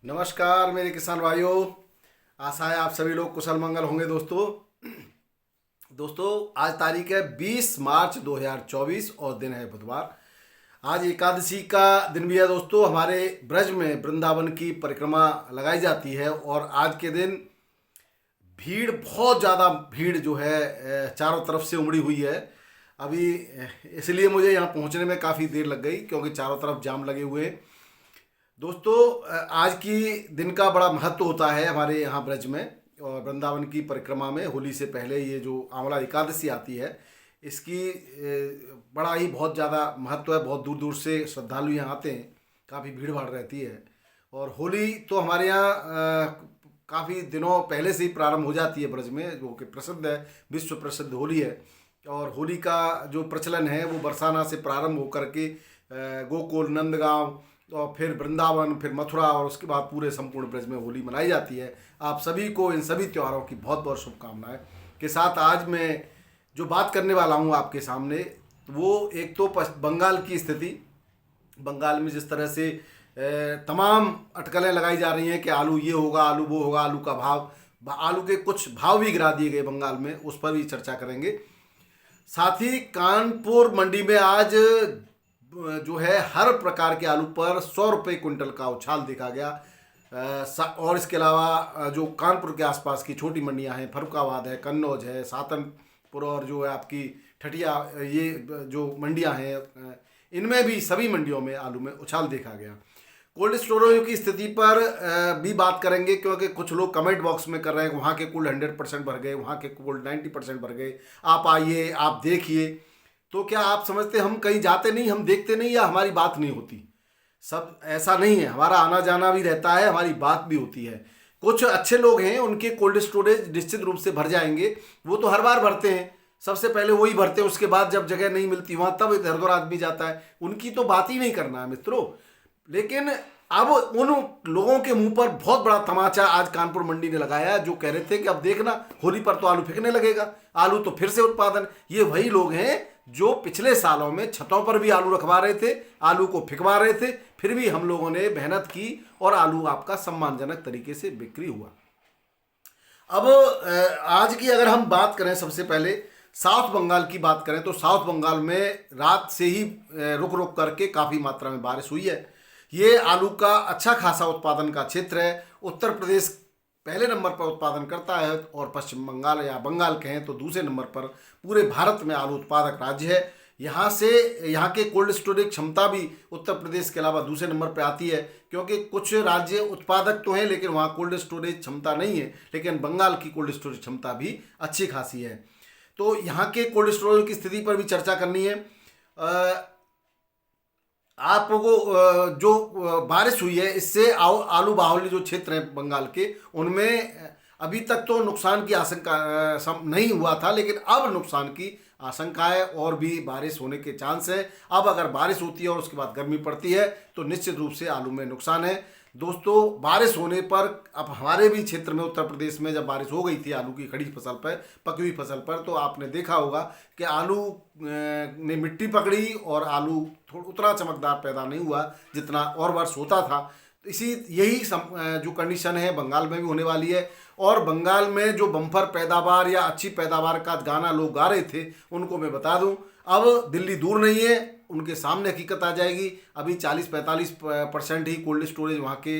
नमस्कार मेरे किसान भाइयों। आशा है आप सभी लोग कुशल मंगल होंगे। दोस्तों आज तारीख है 20 मार्च 2024 और दिन है बुधवार। आज एकादशी का दिन भी है दोस्तों। हमारे ब्रज में वृंदावन की परिक्रमा लगाई जाती है और आज के दिन भीड़, बहुत ज़्यादा भीड़ जो है चारों तरफ से उमड़ी हुई है। अभी इसलिए मुझे यहाँ पहुँचने में काफ़ी देर लग गई क्योंकि चारों तरफ जाम लगे हुए हैं। दोस्तों आज की दिन का बड़ा महत्व होता है हमारे यहाँ ब्रज में और वृंदावन की परिक्रमा में। होली से पहले ये जो आंवला एकादशी आती है, इसकी बड़ा ही बहुत ज़्यादा महत्व है। बहुत दूर दूर से श्रद्धालु यहाँ आते हैं, काफ़ी भीड़ भाड़ रहती है। और होली तो हमारे यहाँ काफ़ी दिनों पहले से ही प्रारंभ हो जाती है ब्रज में, जो कि प्रसिद्ध है, विश्व प्रसिद्ध होली है। और होली का जो प्रचलन है वो बरसाना से प्रारंभ होकर के गोकुल, नंदगांव और फिर वृंदावन, फिर मथुरा और उसके बाद पूरे संपूर्ण ब्रज में होली मनाई जाती है। आप सभी को इन सभी त्योहारों की बहुत बहुत शुभकामनाएं के साथ आज मैं जो बात करने वाला हूं आपके सामने, वो एक तो बंगाल की स्थिति। बंगाल में जिस तरह से तमाम अटकलें लगाई जा रही हैं कि आलू ये होगा, आलू वो होगा, आलू का भाव, आलू के कुछ भाव भी गिरा दिए गए बंगाल में, उस पर भी चर्चा करेंगे। साथ ही कानपुर मंडी में आज जो है हर प्रकार के आलू पर 100 रुपये क्विंटल का उछाल देखा गया। और इसके अलावा जो कानपुर के आसपास की छोटी मंडियां हैं, फरुखाबाद है, कन्नौज है, सातनपुर और जो है आपकी ठठिया, ये जो मंडियां हैं, इनमें भी सभी मंडियों में आलू में उछाल देखा गया। कोल्ड स्टोरेज की स्थिति पर भी बात करेंगे क्योंकि कुछ लोग कमेंट बॉक्स में कर रहे हैं वहाँ के कुल 100% भर गए, वहाँ के कुल 90% भर गए, आप आइए, आप देखिए। तो क्या आप समझते हम कहीं जाते नहीं, हम देखते नहीं, या हमारी बात नहीं होती? सब ऐसा नहीं है, हमारा आना जाना भी रहता है, हमारी बात भी होती है। कुछ अच्छे लोग हैं, उनके कोल्ड स्टोरेज निश्चित रूप से भर जाएंगे, वो तो हर बार भरते हैं, सबसे पहले वही भरते हैं, उसके बाद जब जगह नहीं मिलती वहाँ तब इधर उधर आदमी जाता है। उनकी तो बात ही नहीं करना है मित्रों। लेकिन अब उन लोगों के मुंह पर बहुत बड़ा तमाचा आज कानपुर मंडी ने लगाया, जो कह रहे थे कि अब देखना होली पर तो आलू फेंकने लगेगा, आलू तो फिर से उत्पादन। ये वही लोग हैं जो पिछले सालों में छतों पर भी आलू रखवा रहे थे, आलू को फेंकवा रहे थे, फिर भी हम लोगों ने मेहनत की और आलू आपका सम्मानजनक तरीके से बिक्री हुआ। अब आज की अगर हम बात करें, सबसे पहले साउथ बंगाल की बात करें तो साउथ बंगाल में रात से ही रुक रुक करके काफ़ी मात्रा में बारिश हुई है। ये आलू का अच्छा खासा उत्पादन का क्षेत्र है। उत्तर प्रदेश पहले नंबर पर उत्पादन करता है और पश्चिम बंगाल या बंगाल कहें तो दूसरे नंबर पर पूरे भारत में आलू उत्पादक राज्य है। यहाँ के कोल्ड स्टोरेज क्षमता भी उत्तर प्रदेश के अलावा दूसरे नंबर पर आती है, क्योंकि कुछ राज्य उत्पादक तो हैं लेकिन वहाँ कोल्ड स्टोरेज क्षमता नहीं है, लेकिन बंगाल की कोल्ड स्टोरेज क्षमता भी अच्छी खासी है। तो यहाँ के कोल्ड स्टोरेज की स्थिति पर भी चर्चा करनी है। आपको जो बारिश हुई है इससे आलू बाहुल्य जो क्षेत्र हैं बंगाल के, उनमें अभी तक तो नुकसान की आशंका नहीं हुआ था, लेकिन अब नुकसान की आशंका है और भी बारिश होने के चांस है। अब अगर बारिश होती है और उसके बाद गर्मी पड़ती है तो निश्चित रूप से आलू में नुकसान है। दोस्तों बारिश होने पर, अब हमारे भी क्षेत्र में उत्तर प्रदेश में जब बारिश हो गई थी आलू की खड़ी फसल पर, पकी हुई फसल पर, तो आपने देखा होगा कि आलू ने मिट्टी पकड़ी और आलू उतना चमकदार पैदा नहीं हुआ जितना और वर्ष होता था। तो यही जो कंडीशन है बंगाल में भी होने वाली है। और बंगाल में जो बम्पर पैदावार या अच्छी पैदावार का गाना लोग गा रहे थे, उनको मैं बता दूं, अब दिल्ली दूर नहीं है, उनके सामने हकीकत आ जाएगी। अभी 40-45% ही कोल्ड स्टोरेज वहाँ के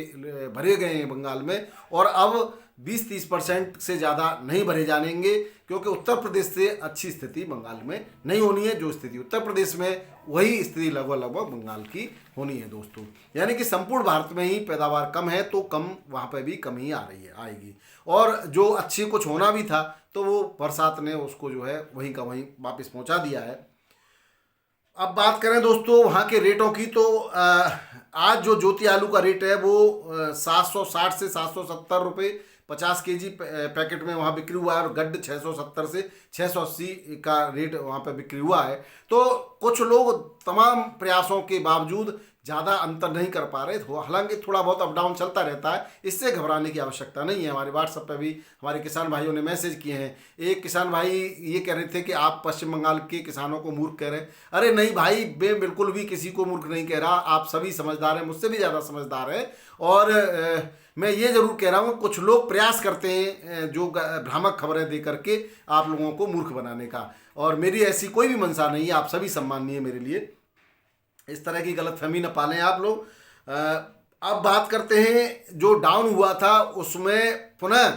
भरे गए हैं बंगाल में, और अब 20-30% से ज़्यादा नहीं भरे जानेंगे, क्योंकि उत्तर प्रदेश से अच्छी स्थिति बंगाल में नहीं होनी है। जो स्थिति उत्तर प्रदेश में, वही स्थिति लगभग बंगाल की होनी है दोस्तों। यानी कि संपूर्ण भारत में ही पैदावार कम है तो कम वहाँ पर भी कम ही आएगी। और जो अच्छी कुछ होना भी था तो वो बरसात ने उसको जो है वहीं का वहीं वापस पहुँचा दिया है। अब बात करें दोस्तों वहाँ के रेटों की, तो आज जो ज्योति आलू का रेट है वो 760 से 770 रुपये 50 केजी पैकेट में वहाँ बिक्री हुआ है, और गड्ढ 670 से 680 का रेट वहाँ पे बिक्री हुआ है। तो कुछ लोग तमाम प्रयासों के बावजूद ज़्यादा अंतर नहीं कर पा रहे थे। हालांकि थोड़ा बहुत अप डाउन चलता रहता है, इससे घबराने की आवश्यकता नहीं है। हमारे व्हाट्सएप पे भी हमारे किसान भाइयों ने मैसेज किए हैं। एक किसान भाई ये कह रहे थे कि आप पश्चिम बंगाल के किसानों को मूर्ख कह रहे हैं। अरे नहीं भाई, मैं बिल्कुल भी किसी को मूर्ख नहीं कह रहा, आप सभी समझदार हैं, मुझसे भी ज़्यादा समझदार हैं। और मैं ये जरूर कह रहा हूँ, कुछ लोग प्रयास करते हैं जो भ्रामक खबरें दे करके आप लोगों को मूर्ख बनाने का, और मेरी ऐसी कोई भी मंशा नहीं है। आप सभी सम्माननीय मेरे लिए, इस तरह की गलतफहमी न पालें आप लोग। अब बात करते हैं, जो डाउन हुआ था उसमें पुनः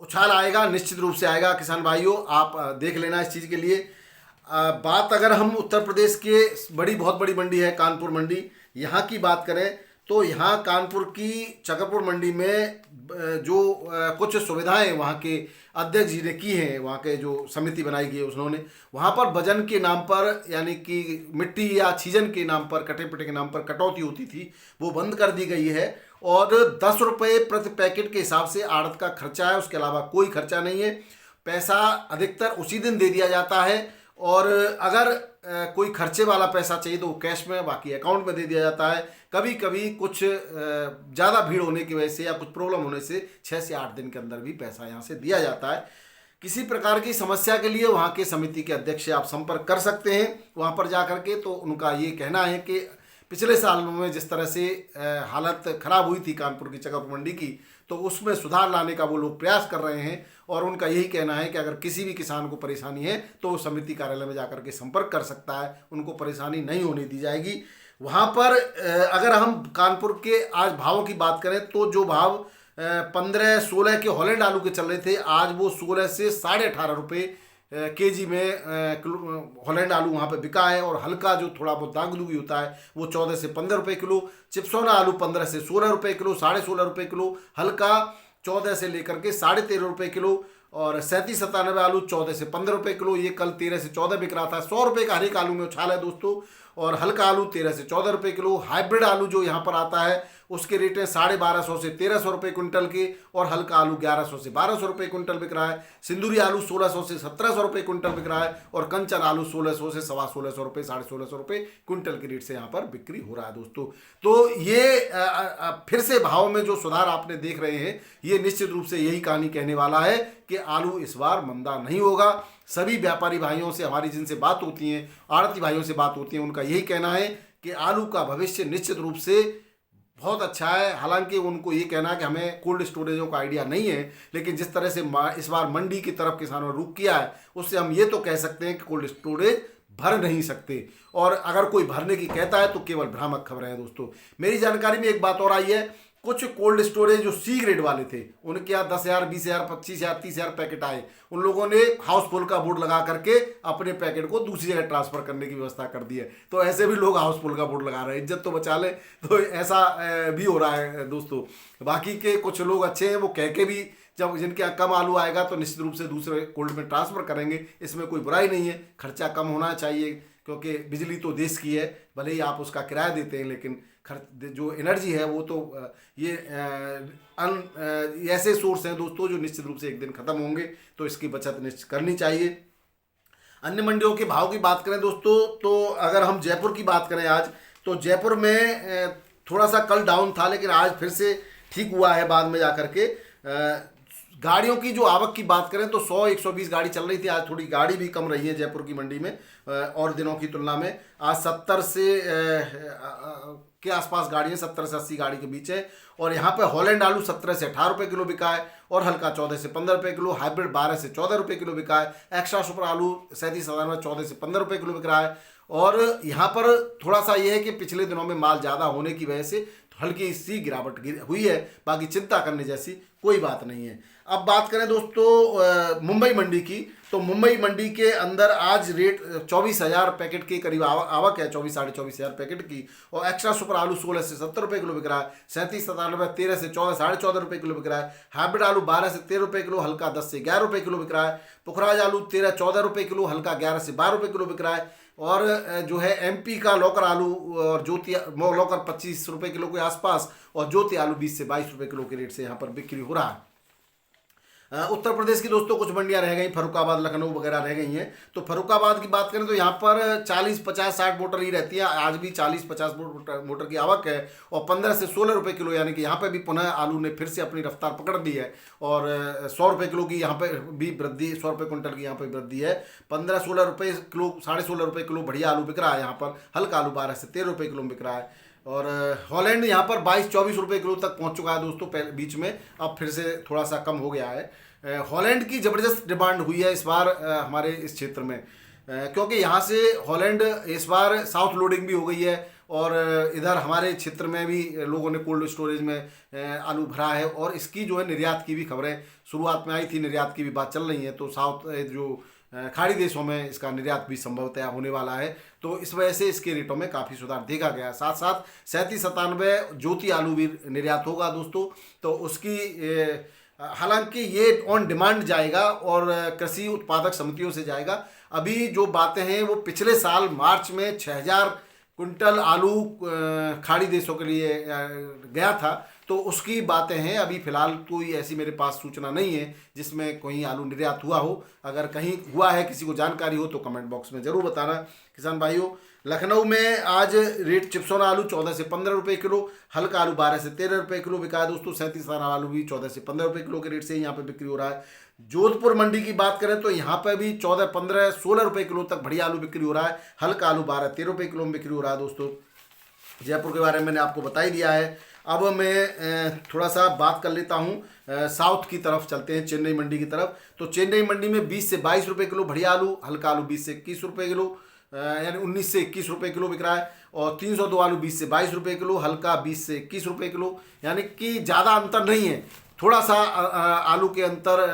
उछाल आएगा, निश्चित रूप से आएगा किसान भाइयों, आप देख लेना इस चीज़ के लिए। बात अगर हम उत्तर प्रदेश के बहुत बड़ी मंडी है कानपुर मंडी, यहाँ की बात करें तो यहाँ कानपुर की चकरपुर मंडी में जो कुछ सुविधाएं वहाँ के अध्यक्ष जी ने की हैं, वहाँ के जो समिति बनाई गई है उन्होंने, वहाँ पर वजन के नाम पर, यानी कि मिट्टी या छीजन के नाम पर, कटे पिटे के नाम पर कटौती होती थी, वो बंद कर दी गई है। और 10 रुपये प्रति पैकेट के हिसाब से आड़त का खर्चा है, उसके अलावा कोई खर्चा नहीं है। पैसा अधिकतर उसी दिन दे दिया जाता है, और अगर कोई खर्चे वाला पैसा चाहिए तो वो कैश में, बाकी अकाउंट में दे दिया जाता है। कभी कभी कुछ ज़्यादा भीड़ होने की वजह से या कुछ प्रॉब्लम होने से 6 से 8 दिन के अंदर भी पैसा यहाँ से दिया जाता है। किसी प्रकार की समस्या के लिए वहाँ के समिति के अध्यक्ष से आप संपर्क कर सकते हैं वहाँ पर जा कर के। तो उनका ये कहना है कि पिछले सालों में जिस तरह से हालत खराब हुई थी कानपुर की चकरपुर मंडी की, तो उसमें सुधार लाने का वो लोग प्रयास कर रहे हैं। और उनका यही कहना है कि अगर किसी भी किसान को परेशानी है तो वो समिति कार्यालय में जाकर के संपर्क कर सकता है, उनको परेशानी नहीं होने दी जाएगी वहाँ पर। अगर हम कानपुर के आज भावों की बात करें तो जो भाव 15-16 के हॉलैंड आलू के चल रहे थे, आज वो 16 से 18.5 रुपये केजी में हॉलैंड आलू वहाँ पे बिका है। और हल्का जो थोड़ा बहुत दाग दुगी होता है वो 14 से 15 रुपये किलो, चिप्सोना आलू 15 से 16 रुपये किलो, 16.5 रुपये किलो, हल्का 14 से लेकर के 13.5 रुपये किलो, और 37-97 आलू 14 से 15 रुपये किलो। ये कल 13 से 14 बिक रहा था। 100 रुपये का हर एक आलू में उछाल है दोस्तों। और हल्का आलू 13 से 14 रुपये किलो। हाइब्रिड आलू जो यहाँ पर आता है उसके रेट है 1250 से 1300 रुपये क्विंटल के, और हल्का आलू 1100 से 1200 रुपये क्विंटल बिक रहा है। सिंदूरी आलू 1600 से 1700 रुपये क्विंटल बिक रहा है, और कंचन आलू 1600 से 1650 रुपये, 1650 रुपये क्विंटल के रेट से यहाँ पर बिक्री हो रहा है दोस्तों। तो ये फिर से भाव में जो सुधार आपने देख रहे हैं, ये निश्चित रूप से यही कहानी कहने वाला है कि आलू इस बार मंदा नहीं होगा। सभी व्यापारी भाइयों से हमारी जिनसे बात होती है, आड़ती भाइयों से बात होती है, उनका यही कहना है कि आलू का भविष्य निश्चित रूप से बहुत अच्छा है। हालांकि उनको ये कहना है कि हमें कोल्ड स्टोरेजों का आइडिया नहीं है, लेकिन जिस तरह से इस बार मंडी की तरफ किसानों ने रुख किया है, उससे हम ये तो कह सकते हैं कि कोल्ड स्टोरेज भर नहीं सकते। और अगर कोई भरने की कहता है तो केवल भ्रामक खबरें हैं दोस्तों। मेरी जानकारी में एक बात और आई है, कुछ कोल्ड स्टोरेज जो सी ग्रेड वाले थे उनके यहाँ 10,000, 20,000, 25,000, 30,000 पैकेट आए। उन लोगों ने हाउसफुल का बोर्ड लगा करके अपने पैकेट को दूसरी जगह ट्रांसफर करने की व्यवस्था कर दी है। तो ऐसे भी लोग हाउसफुल का बोर्ड लगा रहे हैं, इज्जत तो बचा ले। तो ऐसा भी हो रहा है दोस्तों। बाकी के कुछ लोग अच्छे हैं, वो कह के भी जब जिनके यहाँ कम आलू आएगा तो निश्चित रूप से दूसरे कोल्ड में ट्रांसफर करेंगे, इसमें कोई बुराई नहीं है। खर्चा कम होना चाहिए, क्योंकि बिजली तो देश की है, भले ही आप उसका किराया देते हैं, लेकिन जो एनर्जी है वो तो ये ऐसे सोर्स हैं दोस्तों जो निश्चित रूप से एक दिन ख़त्म होंगे, तो इसकी बचत निश्चित करनी चाहिए। अन्य मंडियों के भाव की बात करें दोस्तों, तो अगर हम जयपुर की बात करें आज, तो जयपुर में थोड़ा सा कल डाउन था, लेकिन आज फिर से ठीक हुआ है बाद में जाकर के। गाड़ियों की जो आवक की बात करें तो 100-120 गाड़ी चल रही थी। आज थोड़ी गाड़ी भी कम रही है जयपुर की मंडी में और दिनों की तुलना में। आज 70 से के आसपास गाड़ियाँ 70 से 80 गाड़ी के बीच है। और यहाँ पे हॉलैंड आलू 17 से 18 रुपये किलो बिका है, और हल्का 14 से 15 रुपये किलो, हाइब्रिड 12 से 14 रुपये किलो बिका है। एक्स्ट्रा सुपर आलू 37,000 में 14 से 15 रुपये किलो बिक रहा है। और यहाँ पर थोड़ा सा ये है कि पिछले दिनों में माल ज़्यादा होने की वजह से हल्की सी गिरावट हुई है, बाकी चिंता करने जैसी कोई बात नहीं है। अब बात करें दोस्तों मुंबई मंडी की, तो मुंबई मंडी के अंदर आज रेट 24,000 पैकेट के करीब आवक है, 24-24,500 पैकेट की। और एक्स्ट्रा सुपर आलू 16 से 70 रुपये किलो बिक रहा है। 37-97 13 से 14, 14.5 रुपये किलो बिक रहा है। हाइब्रिड आलू 12 से 13 रुपये किलो, हल्का 10 से 11 रुपये किलो बिक रहा है। पुखराज आलू 13-14 रुपये किलो, हल्का 11 से 12 रुपये किलो बिक रहा है। और जो है एमपी का लौकर आलू और ज्योति लौकर 25 रुपये किलो के आसपास, और ज्योति आलू 20 से 22 रुपये किलो के रेट से यहाँ पर बिक्री हो रहा है। उत्तर प्रदेश की दोस्तों कुछ मंडियां रह गई, फर्रुखाबाद लखनऊ वगैरह रह गई हैं। तो फर्रुखाबाद की बात करें तो यहाँ पर 40 50 60 मोटर ही रहती है। आज भी 40 50 मोटर की आवक है और 15 से 16 रुपये किलो, यानी कि यहाँ पे भी पुनः आलू ने फिर से अपनी रफ्तार पकड़ दी है और 100 रुपये किलो की यहाँ पे भी वृद्धि, 100 रुपये क्विंटल की यहाँ पे वृद्धि है। 15-16 रुपये किलो, 16.5 रुपये किलो बढ़िया आलू बिक रहा है। यहाँ पर हल्का आलू 12 से 13 रुपये किलो बिक रहा है और हॉलैंड यहाँ पर 22-24 रुपये किलो तक पहुँच चुका है दोस्तों बीच में, अब फिर से थोड़ा सा कम हो गया है। हॉलैंड की ज़बरदस्त डिमांड हुई है इस बार हमारे इस क्षेत्र में, क्योंकि यहाँ से हॉलैंड इस बार साउथ लोडिंग भी हो गई है और इधर हमारे क्षेत्र में भी लोगों ने कोल्ड स्टोरेज में आलू भरा है और इसकी जो है निर्यात की भी खबरें शुरुआत में आई थी, निर्यात की भी बात चल रही है। तो साउथ जो खाड़ी देशों में इसका निर्यात भी संभवतः होने वाला है, तो इस वजह से इसके रेटों में काफ़ी सुधार देखा गया। साथ साथ 37-97 ज्योति आलू भी निर्यात होगा दोस्तों, तो उसकी हालांकि ये ऑन डिमांड जाएगा और कृषि उत्पादक समितियों से जाएगा। अभी जो बातें हैं वो पिछले साल मार्च में 6000 कुंटल आलू खाड़ी देशों के लिए गया था, तो उसकी बातें हैं। अभी फिलहाल कोई ऐसी मेरे पास सूचना नहीं है जिसमें कोई आलू निर्यात हुआ हो। अगर कहीं हुआ है, किसी को जानकारी हो तो कमेंट बॉक्स में ज़रूर बताना किसान भाइयों। लखनऊ में आज रेट चिप्सोना आलू 14 से 15 रुपये किलो, हल्का आलू 12 से 13 रुपये किलो बिका है दोस्तों। 37 आलू भी 14 से 15 रुपये किलो के रेट से यहाँ पे बिक्री हो रहा है। जोधपुर मंडी की बात करें तो यहाँ पे भी 14, 15, 16 रुपये किलो तक बढ़िया आलू बिक्री हो रहा है। हल्का आलू 12-13 रुपये किलो में बिक्री हो रहा है दोस्तों। जयपुर के बारे में मैंने आपको बता ही दिया है। अब मैं थोड़ा सा बात कर लेता हूँ, साउथ की तरफ चलते हैं, चेन्नई मंडी की तरफ। तो चेन्नई मंडी में 20 से 22 रुपये किलो बढ़िया आलू, हल्का आलू 20 से 21 रुपये किलो, यानी 19 से 21 रुपये किलो बिक रहा है। और 302 आलू 20 से 22 रुपये किलो, हल्का 20 से 21 रुपये किलो, यानी कि ज़्यादा अंतर नहीं है। थोड़ा सा आलू के अंतर,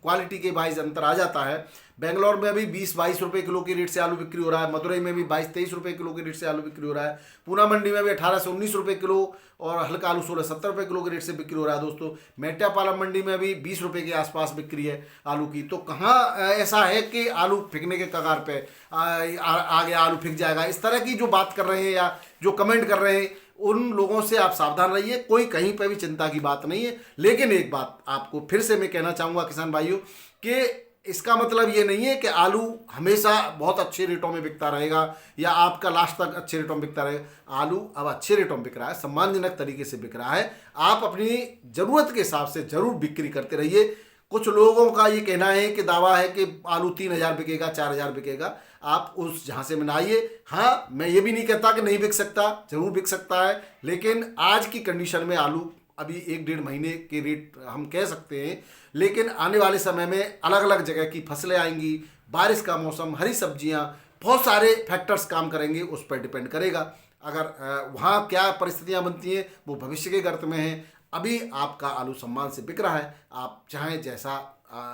क्वालिटी के वाइज अंतर आ जाता है। बेंगलोर में अभी 20-22 रुपये किलो के रेट से आलू बिक्री हो रहा है। मदुरई में भी 22-23 रुपये किलो के रेट से आलू बिक्री हो रहा है। पूना मंडी में भी 18 से 19 रुपये किलो और हल्का आलू 16-17 रुपये किलो के रेट से बिक्री हो रहा है दोस्तों। मेट्टापालम मंडी में भी 20 रुपये के आसपास बिक्री है आलू की। तो कहाँ ऐसा है कि आलू फेंकने के कगार पे आ गया, आलू फेंक जाएगा, इस तरह की जो बात कर रहे हैं या जो कमेंट कर रहे हैं, उन लोगों से आप सावधान रहिए। कोई कहीं पर भी चिंता की बात नहीं है। लेकिन एक बात आपको फिर से मैं कहना चाहूँगा किसान भाइयों कि इसका मतलब ये नहीं है कि आलू हमेशा बहुत अच्छे रेटों में बिकता रहेगा या आपका लास्ट तक अच्छे रेटों में बिकता रहेगा। आलू अब अच्छे रेटों में बिक रहा है, सम्मानजनक तरीके से बिक रहा है। आप अपनी ज़रूरत के हिसाब से ज़रूर बिक्री करते रहिए। कुछ लोगों का ये कहना है कि दावा है कि आलू 3000 बिकेगा, 4000 बिकेगा। आप उस जहाँ से बनाइए। हाँ, मैं ये भी नहीं कहता कि नहीं बिक सकता, ज़रूर बिक सकता है, लेकिन आज की कंडीशन में आलू अभी 1-1.5 महीने के रेट हम कह सकते हैं। लेकिन आने वाले समय में अलग अलग जगह की फसलें आएंगी, बारिश का मौसम, हरी सब्जियां, बहुत सारे फैक्टर्स काम करेंगे, उस पर डिपेंड करेगा। अगर वहाँ क्या परिस्थितियाँ बनती हैं वो भविष्य के गर्त में है। अभी आपका आलू सम्मान से बिक रहा है, आप चाहें जैसा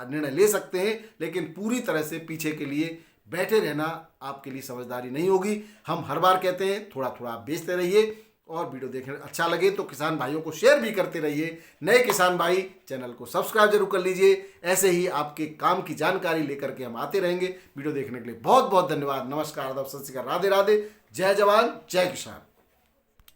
निर्णय ले सकते हैं, लेकिन पूरी तरह से पीछे के लिए बैठे रहना आपके लिए समझदारी नहीं होगी। हम हर बार कहते हैं थोड़ा थोड़ा बेचते रहिए और वीडियो देखने अच्छा लगे तो किसान भाइयों को शेयर भी करते रहिए। नए किसान भाई चैनल को सब्सक्राइब जरूर कर लीजिए। ऐसे ही आपके काम की जानकारी लेकर के हम आते रहेंगे। वीडियो देखने के लिए बहुत बहुत धन्यवाद। नमस्कार, आदाब, सत श्री अकाल, राधे राधे, जय जवान जय किसान।